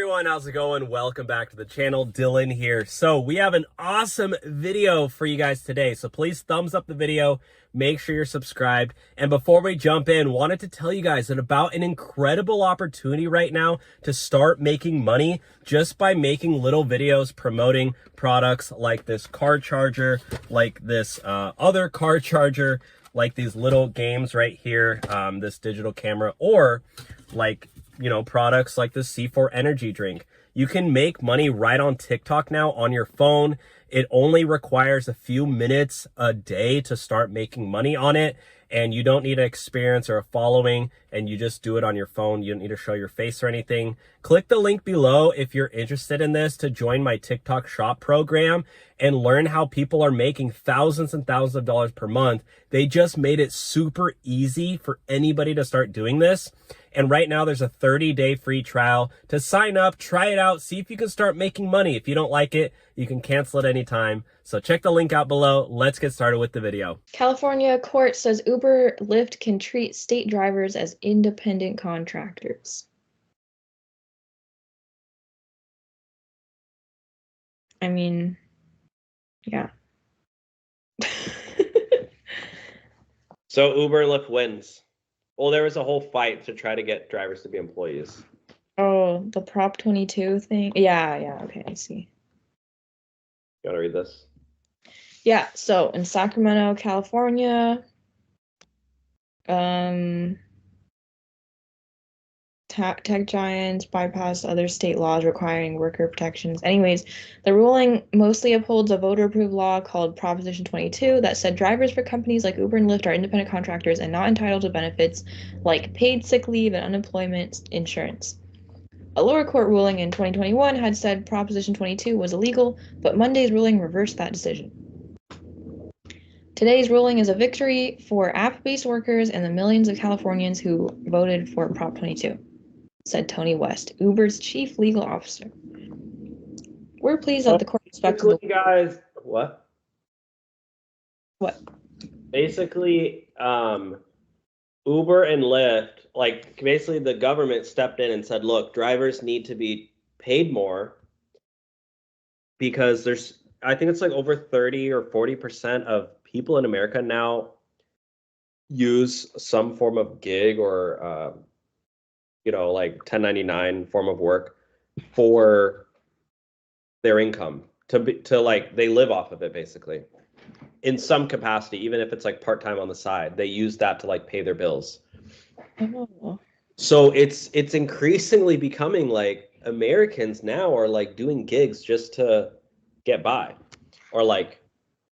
everyone, how's it going? Welcome back to the channel. Dylan here. So we have an awesome video for you guys today. So please thumbs up the video, make sure you're subscribed. And before we jump in, wanted to tell you guys that about an incredible opportunity right now to start making money just by making little videos promoting products like this car charger, like this other car charger, like these little games right here, this digital camera, or like, you know, products like the C4 energy drink. You can make money right on TikTok now on your phone. It only requires a few minutes a day to start making money on it. And you don't need an experience or a following, and you just do it on your phone. You don't need to show your face or anything. Click the link below if you're interested in this to join my TikTok shop program and learn how people are making thousands and thousands of dollars per month. They just made it super easy for anybody to start doing this. And right now there's a 30-day free trial to sign up, try it out, see if you can start making money. If you don't like it, you can cancel it anytime. So check the link out below. Let's get started with the video. California court says Uber Lyft can treat state drivers as independent contractors. I mean, yeah. So Uber and Lyft wins. Well, there was a whole fight to try to get drivers to be employees. Oh, the Prop 22 thing? Yeah, okay, I see. You want to read this? Yeah, so in Sacramento, California, tech giants bypass other state laws requiring worker protections. Anyways, the ruling mostly upholds a voter-approved law called Proposition 22 that said drivers for companies like Uber and Lyft are independent contractors and not entitled to benefits like paid sick leave and unemployment insurance. A lower court ruling in 2021 had said Proposition 22 was illegal, but Monday's ruling reversed that decision. Today's ruling is a victory for app-based workers and the millions of Californians who voted for Prop 22, said Tony West, Uber's chief legal officer. We're pleased that the court respected the... guys, what? What? Basically, Uber and Lyft, like basically the government stepped in and said, look, drivers need to be paid more because there's, I think it's like over 30 or 40% of people in America now use some form of gig or, you know, like 1099 form of work for their income to like, they live off of it basically in some capacity, even if it's like part-time on the side, they use that to like pay their bills. Oh. So it's increasingly becoming like Americans now are like doing gigs just to get by, or like,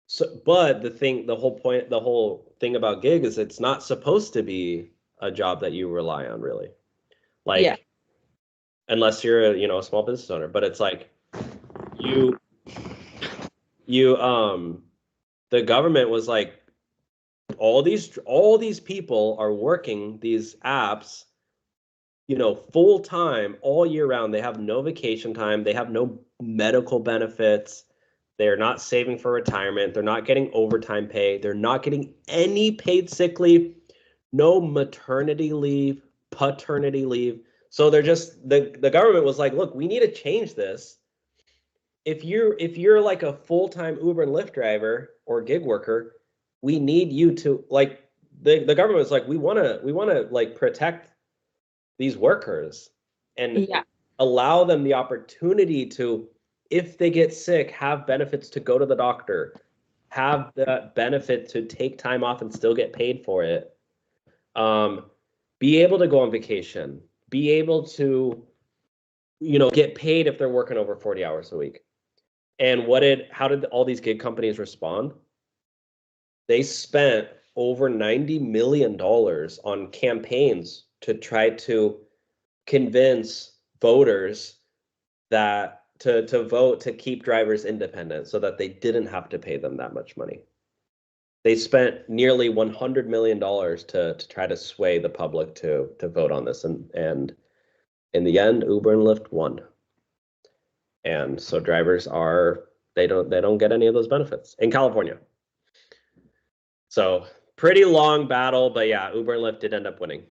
so, but the whole thing about gig is it's not supposed to be a job that you rely on really. Like, yeah. Unless you're a small business owner, but it's like the government was like, all these people are working these apps, full time all year round. They have no vacation time. They have no medical benefits. They're not saving for retirement. They're not getting overtime pay. They're not getting any paid sick leave, no maternity leave, paternity leave. So they're just, the government was like, look, we need to change this. If you're like a full-time Uber and Lyft driver or gig worker, we need you to, like, the government was like, we want to like protect these workers and allow them the opportunity to, if they get sick, have benefits to go to the doctor, have the benefit to take time off and still get paid for it, be able to go on vacation, be able to, get paid if they're working over 40 hours a week. And how did all these gig companies respond? They spent over $90 million on campaigns to try to convince voters that to vote to keep drivers independent so that they didn't have to pay them that much money. They spent nearly $100 million to try to sway the public to vote on this. And in the end, Uber and Lyft won. And so drivers they don't get any of those benefits in California. So pretty long battle, but yeah, Uber and Lyft did end up winning.